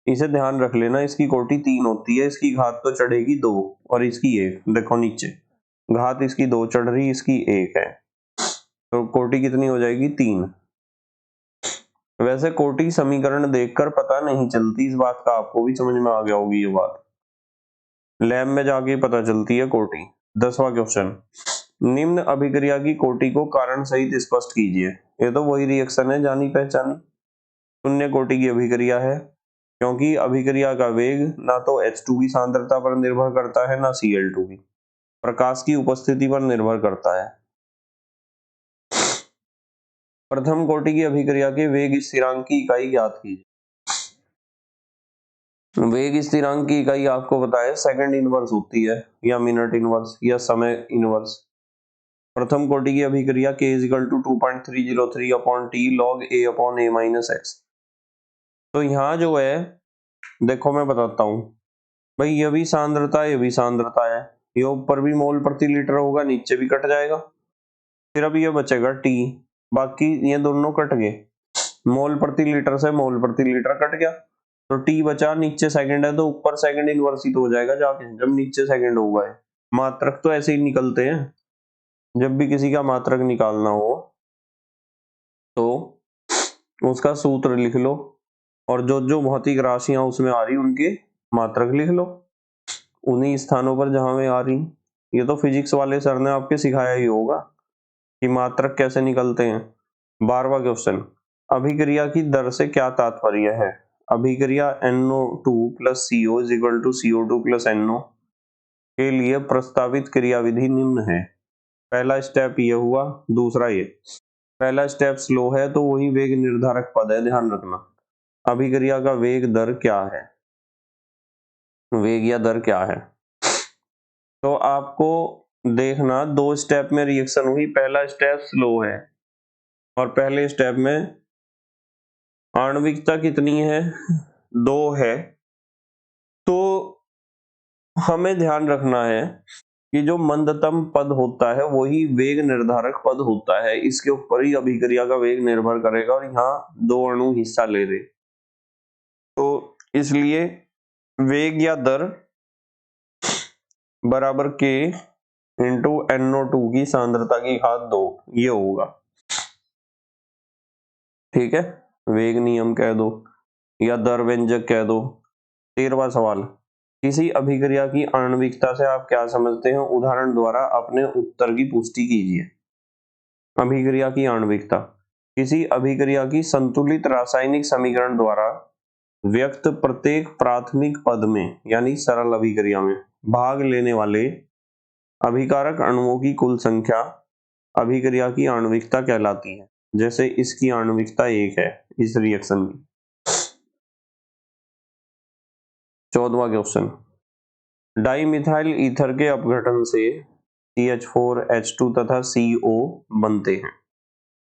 इसे ध्यान रख लेना, इसकी कोटि 3 होती है, इसकी घात तो चढ़ेगी 2 और इसकी 1। देखो नीचे घात इसकी 2 चढ़ रही, इसकी 1 है, तो कोटि कितनी हो जाएगी? 3। वैसे कोटि समीकरण देखकर पता नहीं चलती, इस बात का आपको भी समझ में आ गया होगी ये बात, लैब में जाके पता चलती है कोटि। 10वां क्वेश्चन, निम्न अभिक्रिया की कोटि को कारण सहित स्पष्ट कीजिए। ये तो वही रिएक्शन है जानी पहचानी, शून्य कोटि की अभिक्रिया है, क्योंकि अभिक्रिया का वेग ना तो H2 की सांद्रता पर निर्भर करता है ना Cl2 की, प्रकाश की उपस्थिति पर निर्भर करता है। प्रथम कोटि की अभिक्रिया के वेग स्थिरांक की इकाई ज्ञात कीजिए। वेग स्थिरांक की इकाई आपको बताया सेकंड इनवर्स होती है, या मिनट इनवर्स, या समय इनवर्स। प्रथम कोटि की अभिक्रिया K = 2.303/T log A/A - x। तो यहाँ जो है देखो मैं बताता हूँ भाई, ये भी सांद्रता है, ये भी सांद्रता है, ये ऊपर भी मोल प्रति लीटर होगा, नीचे भी कट जाएगा, फिर अब ये बचेगा T, बाकी ये दोनों कट गए, मोल प्रति लीटर से मोल प्रति लीटर कट गया, तो T बचा, नीचे सेकंड है तो ऊपर सेकंड इनवर्स ही तो हो जाएगा जाके, जब नीचे सेकंड होगा। मात्रक तो ऐसे ही निकलते हैं, जब भी किसी का मात्रक निकालना हो तो उसका सूत्र लिख लो, और जो जो भौतिक राशियां उसमें आ रही उनके मात्रक लिख लो उन्हीं स्थानों पर जहां में आ रही। ये तो फिजिक्स वाले सर ने आपके सिखाया ही होगा कि मात्रक कैसे निकलते हैं। 12वां क्वेश्चन, अभिक्रिया की दर से क्या तात्पर्य है? अभिक्रिया NO2 + CO = CO2 + NO के लिए प्रस्तावित क्रियाविधि निम्न है। पहला स्टेप ये हुआ, दूसरा ये। पहला स्टेप स्लो है तो वही वेग निर्धारक पद है, ध्यान रखना। अभिक्रिया का वेग दर क्या है? वेग या दर क्या है? तो आपको देखना 2 स्टेप में रिएक्शन हुई, पहला स्टेप स्लो है और पहले स्टेप में आणविकता कितनी है? 2 है। तो हमें ध्यान रखना है कि जो मंदतम पद होता है वही वेग निर्धारक पद होता है, इसके ऊपर ही अभिक्रिया का वेग निर्भर करेगा, और यहाँ 2 अणु हिस्सा ले रहे, तो इसलिए वेग या दर बराबर K इंटू NO2 की सांद्रता की घात 2, ये होगा। ठीक है, वेग नियम कह दो या दर व्यंजक कह दो। 13वां सवाल, किसी अभिक्रिया की आणविकता से आप क्या समझते हैं? उदाहरण द्वारा अपने उत्तर की पुष्टि कीजिए। अभिक्रिया की आणविकता, किसी अभिक्रिया की संतुलित रासायनिक समीकरण द्वारा व्यक्त प्रत्येक प्राथमिक पद में यानी सरल अभिक्रिया में भाग लेने वाले अभिकारक अणुओं की कुल संख्या अभिक्रिया की आणविकता कहलाती है। जैसे इसकी आणविकता 1 है इस रिएक्शन की। 14वां क्वेश्चन, डाइमिथाइल ईथर के अपघटन से CH4, H2 तथा CO बनते हैं।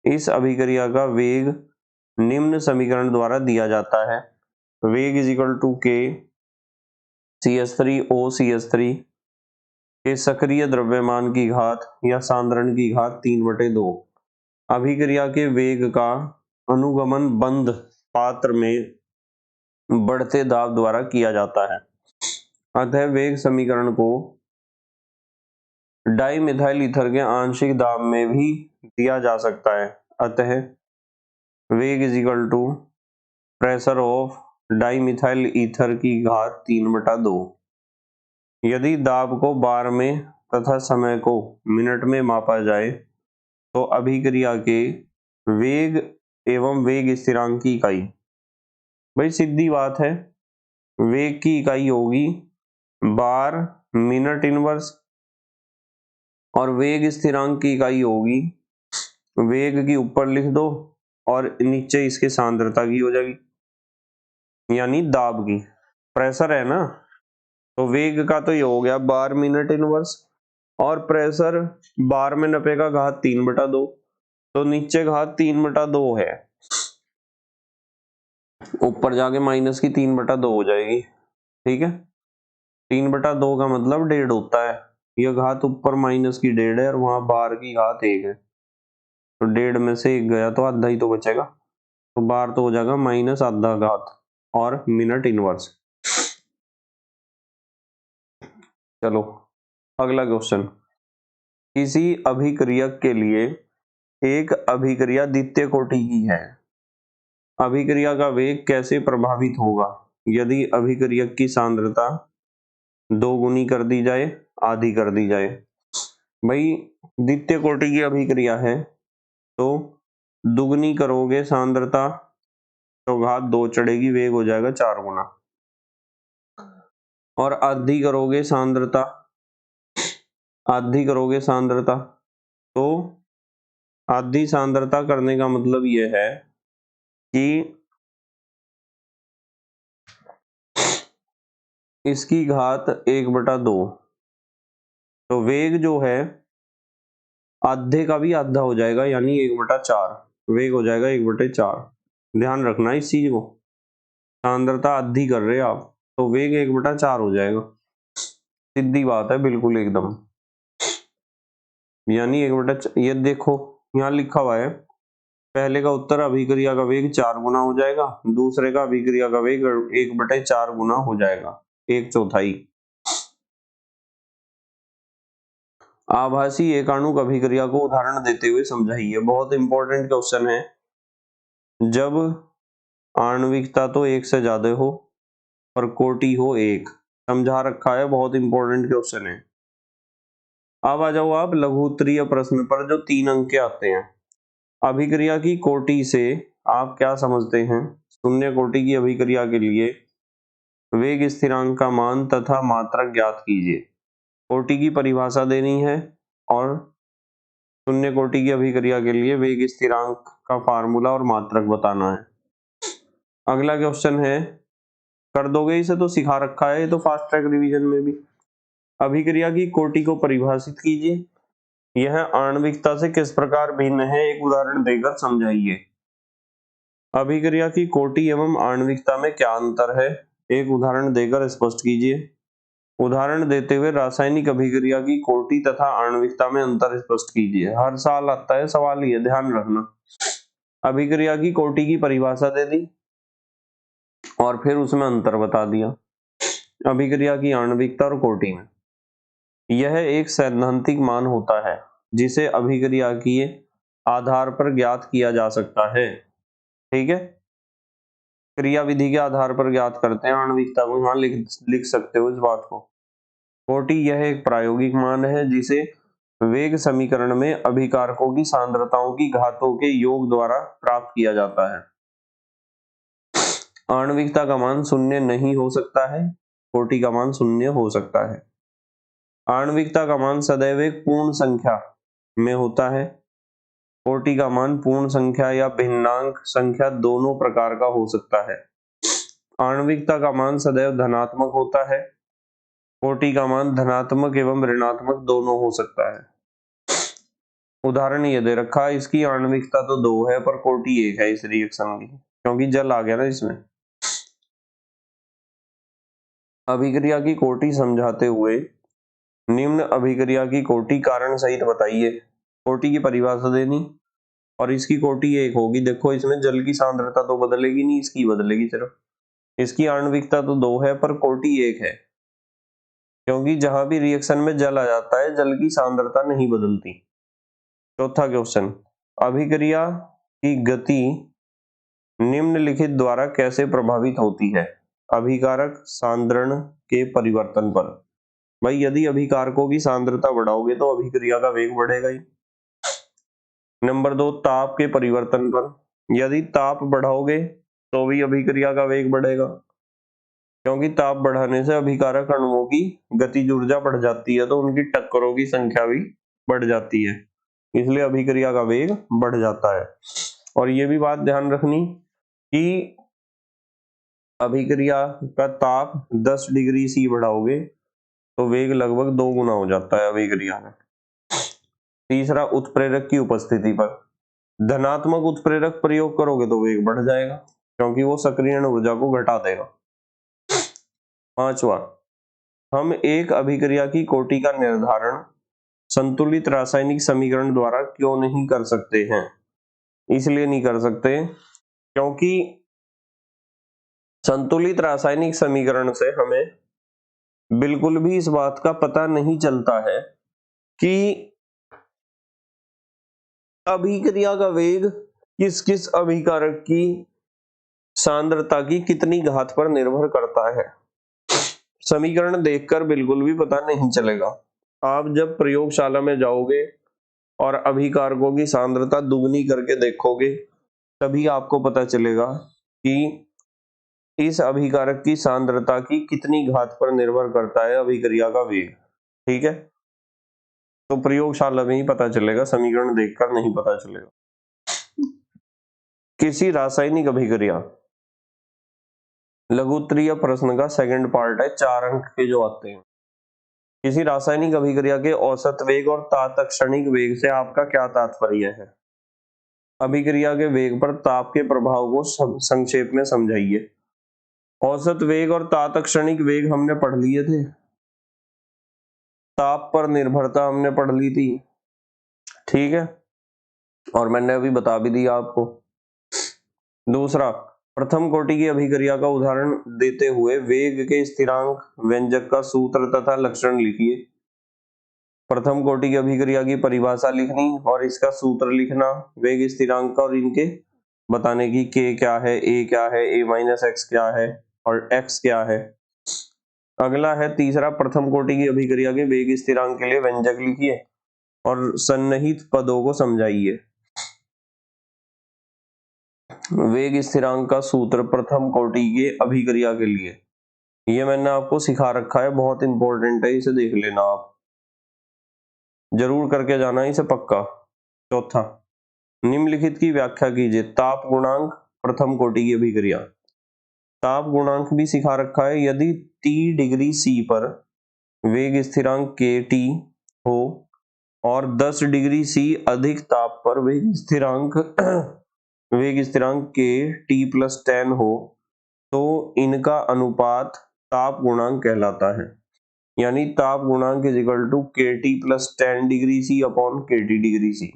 इस अभिक्रिया का वेग निम्न समीकरण द्वारा दिया जाता है। वेग is equal to K CH3OCH3 के सक्रिय द्रव्यमान की घात या सांद्रण की घात 3/2। अभिक्रिया के वेग का अनुगमन बंद पात्र में बढ़ते दाब द्वारा किया जाता है। अतः वेग समीकरण को डाइमिथाइल ईथर के आंशिक दाब में भी दिया जा सकता है। अतः वेग is equal to pressure of dimethyl ether की घात 3/2। यदि दाब को बार में तथा समय को मिनट में मापा जाए तो अभिक्रिया के वेग एवं वेग स्थिरांक की इकाई, भाई सीधी बात है, वेग की इकाई होगी बार मिनट इनवर्स और वेग स्थिरांक की इकाई होगी, वेग की ऊपर लिख दो और नीचे इसके सांद्रता की हो जाएगी यानी दाब की। प्रेशर है ना, तो वेग का तो ये हो गया बार मिनट इनवर्स और प्रेशर बार में नपेगा घात 3/2, तो नीचे घात 3/2 है, ऊपर जाके माइनस की 3/2 हो जाएगी। ठीक है, 3/2 का मतलब 1.5 होता है। यह घात ऊपर माइनस की 1.5 है और वहां बार की घात 1 है, तो 1.5 में से 1 गया तो आधा ही तो बचेगा, तो बार तो हो जाएगा माइनस आधा घात और मिनट इनवर्स। चलो अगला क्वेश्चन, किसी अभिक्रियक के लिए एक अभिक्रिया द्वितीय कोटि की है। अभिक्रिया का वेग कैसे प्रभावित होगा? यदि अभिक्रियक की सांद्रता 2 गुनी कर दी जाए, आधी कर दी जाए। भाई द्वितीय कोटि की अभिक्रिया है तो दुगनी करोगे सांद्रता तो घात 2 चढ़ेगी, वेग हो जाएगा 4 गुना, और आधी करोगे सांद्रता तो आधी सांद्रता करने का मतलब यह है कि इसकी घात 1/2, तो वेग जो है आधे का भी आधा हो जाएगा यानी 1/4, वेग हो जाएगा 1/4। ध्यान रखना इस चीज को, सांद्रता आधी कर रहे आप तो वेग 1/4 हो जाएगा, सीधी बात है बिल्कुल एकदम, यानी 1/4। ये देखो यहाँ लिखा हुआ है, पहले का उत्तर अभिक्रिया का वेग 4 गुना हो जाएगा, दूसरे का अभिक्रिया का वेग 1/4 गुना हो जाएगा, 1/4। आभासी एकाणुक अभिक्रिया को उदाहरण देते हुए समझाइए। बहुत इंपॉर्टेंट क्वेश्चन है, जब आणविकता तो 1 से ज्यादा हो और कोटि हो 1, समझा रखा है, बहुत इंपॉर्टेंट क्वेश्चन है। अब आ जाओ आप लघुत्तरीय प्रश्न पर जो 3 अंक के आते हैं। अभिक्रिया की कोटि से आप क्या समझते हैं? शून्य कोटि की अभिक्रिया के लिए वेग स्थिरांक का मान तथा मात्रक ज्ञात कीजिए। कोटि की परिभाषा देनी है और शून्य कोटि की अभिक्रिया के लिए वेग स्थिरांक का फार्मूला और मात्रक बताना है। अगला क्वेश्चन है, कर दोगे इसे, तो सिखा रखा है ये तो फास्ट ट्रैक रिवीजन में भी। अभिक्रिया की कोटि को परिभाषित कीजिए, यह आणविकता से किस प्रकार भिन्न है, एक उदाहरण देकर समझाइए। अभिक्रिया की कोटि एवं आणविकता में क्या अंतर है, एक उदाहरण देकर स्पष्ट कीजिए। उदाहरण देते हुए रासायनिक अभिक्रिया की कोटि तथा आणविकता में अंतर स्पष्ट कीजिए। हर साल आता है सवाल, ये ध्यान रखना। अभिक्रिया की कोटि की परिभाषा दे दी और फिर उसमें अंतर बता दिया अभिक्रिया की आणविकता और कोटि में। यह एक सैद्धांतिक मान होता है जिसे अभिक्रिया के आधार पर ज्ञात किया जा सकता है। ठीक है, क्रिया विधि के आधार पर ज्ञात करते हैं आणविकता को, यहाँ लिख सकते हो इस बात को। कोटि यह एक प्रायोगिक मान है जिसे वेग समीकरण में अभिकारकों की सांद्रताओं की घातों के योग द्वारा प्राप्त किया जाता है। आणविकता का मान शून्य नहीं हो सकता है, कोटि का मान शून्य हो सकता है। आणविकता का मान सदैव एक पूर्ण संख्या में होता है। कोटि का मान पूर्ण संख्या या भिन्नांक संख्या दोनों प्रकार का हो सकता है। आणविकता का मान सदैव धनात्मक होता है। कोटि का मान धनात्मक एवं ऋणात्मक दोनों हो सकता है। उदाहरण ये दे रखा है, इसकी आणविकता तो 2 है पर कोटि 1 है इस रिएक्शन की, क्योंकि जल आ गया ना इसमें। अभिक्रिया की कोटि समझाते हुए निम्न अभिक्रिया की कोटि कारण सहित बताइए। कोटि की परिभाषा देनी और इसकी कोटि 1 होगी। देखो इसमें जल की सांद्रता तो बदलेगी नहीं, इसकी बदलेगी सिर्फ। इसकी आणविकता तो 2 है पर कोटि 1 है, क्योंकि जहां भी रिएक्शन में जल आ जाता है जल की सांद्रता नहीं बदलती। चौथा क्वेश्चन, अभिक्रिया की गति निम्नलिखित द्वारा कैसे प्रभावित होती है? अभिकारक सांद्रण के परिवर्तन पर। भाई यदि अभिकारकों की सांद्रता बढ़ाओगे तो अभिक्रिया का वेग बढ़ेगा ही। नंबर 2, ताप के परिवर्तन पर। यदि ताप बढ़ाओगे तो भी अभिक्रिया का वेग बढ़ेगा, क्योंकि ताप बढ़ाने से अभिकारक अणुओं की गतिज ऊर्जा बढ़ जाती है तो उनकी टक्करों की संख्या भी बढ़ जाती है, इसलिए अभिक्रिया का वेग बढ़ जाता है। और ये भी बात ध्यान रखनी कि अभिक्रिया का ताप 10 डिग्री सी बढ़ाओगे तो वेग लगभग 2 गुना हो जाता है अभिक्रिया में। तीसरा, उत्प्रेरक की उपस्थिति पर। धनात्मक उत्प्रेरक प्रयोग करोगे तो वेग बढ़ जाएगा, क्योंकि वो सक्रियण ऊर्जा को घटा देगा। पांचवा, हम एक अभिक्रिया की कोटि का निर्धारण संतुलित रासायनिक समीकरण द्वारा क्यों नहीं कर सकते हैं? इसलिए नहीं कर सकते क्योंकि संतुलित रासायनिक समीकरण से हमें बिल्कुल भी इस बात का पता नहीं चलता है कि अभिक्रिया का वेग किस किस अभिकारक की सांद्रता की कितनी घात पर निर्भर करता है। समीकरण देखकर बिल्कुल भी पता नहीं चलेगा। आप जब प्रयोगशाला में जाओगे और अभिकारकों की सांद्रता दुगनी करके देखोगे तभी आपको पता चलेगा कि इस अभिकारक की सांद्रता की कितनी घात पर निर्भर करता है अभिक्रिया का वेग। ठीक है, तो प्रयोगशाला में ही पता चलेगा, समीकरण देखकर नहीं पता चलेगा। किसी रासायनिक अभिक्रिया, लघुत्तरीय प्रश्न का सेकंड पार्ट है, 4 अंक के जो आते हैं। किसी रासायनिक अभिक्रिया के औसत वेग और तात्क्षणिक वेग से आपका क्या तात्पर्य है? अभिक्रिया के वेग पर ताप के प्रभाव को संक्षेप में समझाइए। औसत वेग और तात्क्षणिक वेग हमने पढ़ लिए थे, ताप पर निर्भरता हमने पढ़ ली थी। ठीक है, और मैंने अभी बता भी दिया आपको। दूसरा, प्रथम कोटि की अभिक्रिया का उदाहरण देते हुए वेग के स्थिरांक व्यंजक का सूत्र तथा लक्षण लिखिए। प्रथम कोटि की अभिक्रिया की परिभाषा लिखनी और इसका सूत्र लिखना, वेग स्थिरांक का, और इनके बताने की k क्या है, a क्या है, a-x क्या है और x क्या है। अगला है तीसरा, प्रथम कोटि की अभिक्रिया के वेग स्थिरांक के लिए व्यंजक लिखिए और सन्निहित पदों को समझाइए। वेग स्थिरांक का सूत्र प्रथम कोटि के अभिक्रिया के लिए ये मैंने आपको सिखा रखा है, बहुत इंपॉर्टेंट है, इसे देख लेना, आप जरूर करके जाना इसे पक्का। चौथा, निम्नलिखित की व्याख्या कीजिए। ताप गुणांक प्रथम कोटि की अभिक्रिया, ताप गुणांक भी सिखा रखा है। यदि T डिग्री C पर वेग स्थिरांक kT हो और 10 डिग्री C अधिक ताप पर वेग स्थिरांक kT+10 हो तो इनका अनुपात ताप गुणांक कहलाता है। यानी ताप गुणांक is equal to kT+10 degree C upon kT degree C।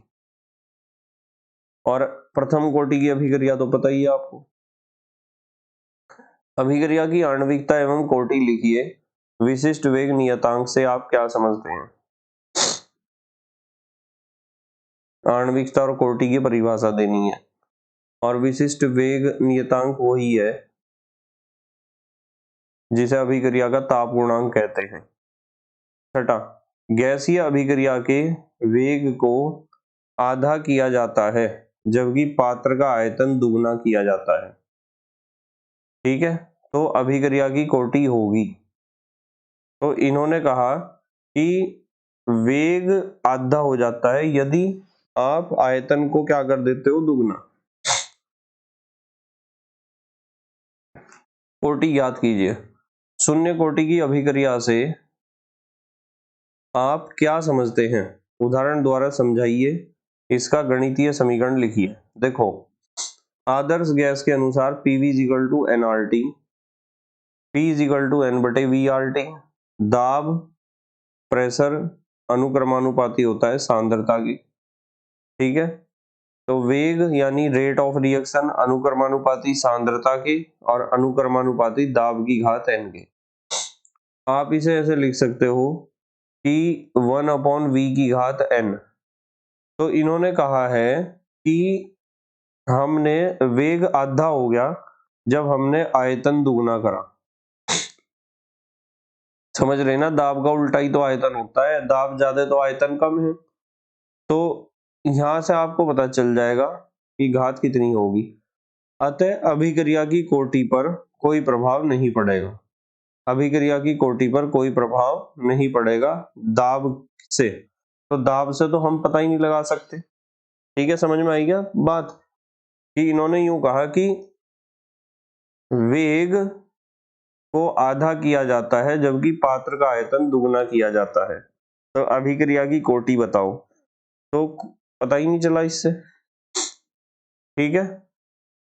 और प्रथम कोटि की अभिक्रिया तो पता ही है आपको। अभिक्रिया की आणविकता एवं कोटि लिखिए विशिष्ट वेग नियतांक से आप क्या समझते हैं? आणविकता और कोटि की परिभाषा देनी है, और विशिष्ट वेग नियतांक वही है जिसे अभिक्रिया का ताप गुणांक कहते हैं। छठा, गैसीय अभिक्रिया के वेग को आधा किया जाता है जबकि पात्र का आयतन दुगना किया जाता है। ठीक है, तो अभिक्रिया की कोटि होगी। तो इन्होंने कहा कि वेग आधा हो जाता है यदि आप आयतन को क्या कर देते हो, दुगना। कोटि याद कीजिए, शून्य कोटि की अभिक्रिया से आप क्या समझते हैं, उदाहरण द्वारा समझाइए, इसका गणितीय समीकरण लिखिए। देखो, आदर्श गैस के अनुसार PV = nRT, P = N/VRT, दाब, प्रेशर अनुक्रमानुपाती होता है सांद्रता की। ठीक है, तो वेग यानी रेट ऑफ रिएक्शन अनुक्रमानुपाती सांद्रता के और अनुक्रमानुपाती दाब की घात n के। आप इसे ऐसे लिख सकते हो कि 1/v की घात n। तो इन्होंने कहा है कि हमने वेग आधा हो गया जब हमने आयतन दुगना करा। समझ रहे ना, दाब का उल्टा ही तो आयतन होता है, दाब ज्यादा तो आयतन कम है। तो यहां से आपको पता चल जाएगा कि घात कितनी होगी। अतः अभिक्रिया की कोटि पर कोई प्रभाव नहीं पड़ेगा, अभिक्रिया की कोटि पर कोई प्रभाव नहीं पड़ेगा दाब से। तो दाब से तो हम पता ही नहीं लगा सकते। ठीक है, समझ में आई क्या बात? कि इन्होंने यूं कहा कि वेग को आधा किया जाता है जबकि पात्र का आयतन दुगना किया जाता है। तो अभिक्रिया की कोटि बताओ, तो पता ही नहीं चला इससे। ठीक है,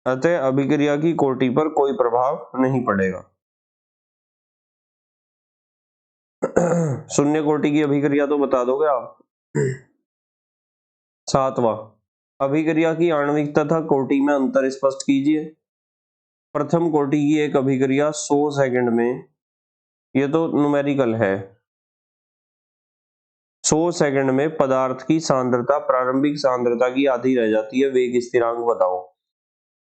अतः अभिक्रिया की कोटि पर कोई प्रभाव नहीं पड़ेगा। शून्य कोटि की अभिक्रिया तो बता दोगे आप। सातवां, अभिक्रिया की आणविक तथा कोटि में अंतर स्पष्ट कीजिए। प्रथम कोटि की एक अभिक्रिया 100 सेकंड में, ये तो न्यूमेरिकल है, 100 सेकंड में पदार्थ की सांद्रता प्रारंभिक सांद्रता की आधी रह जाती है। वेग स्थिरांक बताओ।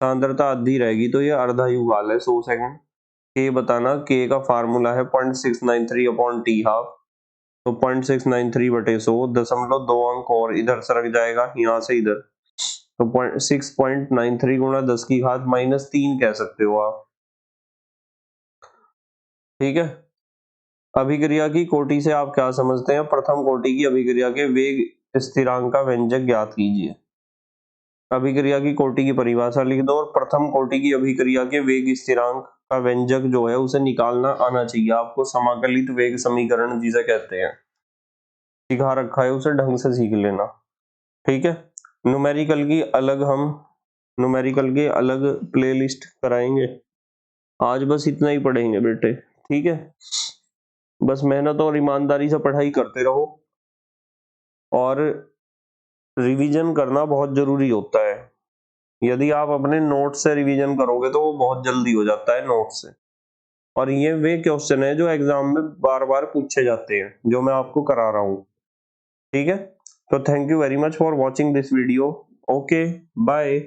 सांद्रता आधी रहेगी तो ये अर्धा युगाल है 100 सेकंड। के बताना, के का फार्मूला है 0.693/T12। तो 0.693/100, 0.2 अंक और इधर सरक जाएगा यहाँ से इधर, तो 6.93 गुणा 10 की घात -3 कह सकते हो आप। ठीक है, अभिक्रिया की कोटि से आप क्या समझते हैं? प्रथम कोटि की अभिक्रिया के वेग स्थिरांक का व्यंजक ज्ञात कीजिए। अभिक्रिया की कोटि की परिभाषा लिख दो और प्रथम कोटि की अभिक्रिया के वेग स्थिरांक का व्यंजक जो है उसे निकालना आना चाहिए आपको। समाकलित वेग समीकरण जिसे कहते हैं, सिखा रखा है, उसे ढंग से सीख लेना। ठीक है, न्यूमेरिकल की अलग हम न्यूमेरिकल के अलग प्लेलिस्ट कराएंगे। आज बस इतना ही पढ़ेंगे बेटे। ठीक है, बस मेहनत और ईमानदारी से पढ़ाई करते रहो और रिवीजन करना बहुत जरूरी होता है। यदि आप अपने नोट से रिवीजन करोगे तो वो बहुत जल्दी हो जाता है नोट से। और ये वे क्वेश्चन है जो एग्जाम में बार बार पूछे जाते हैं, जो मैं आपको करा रहा हूँ। ठीक है, तो thank you very much for watching this video. Okay, bye.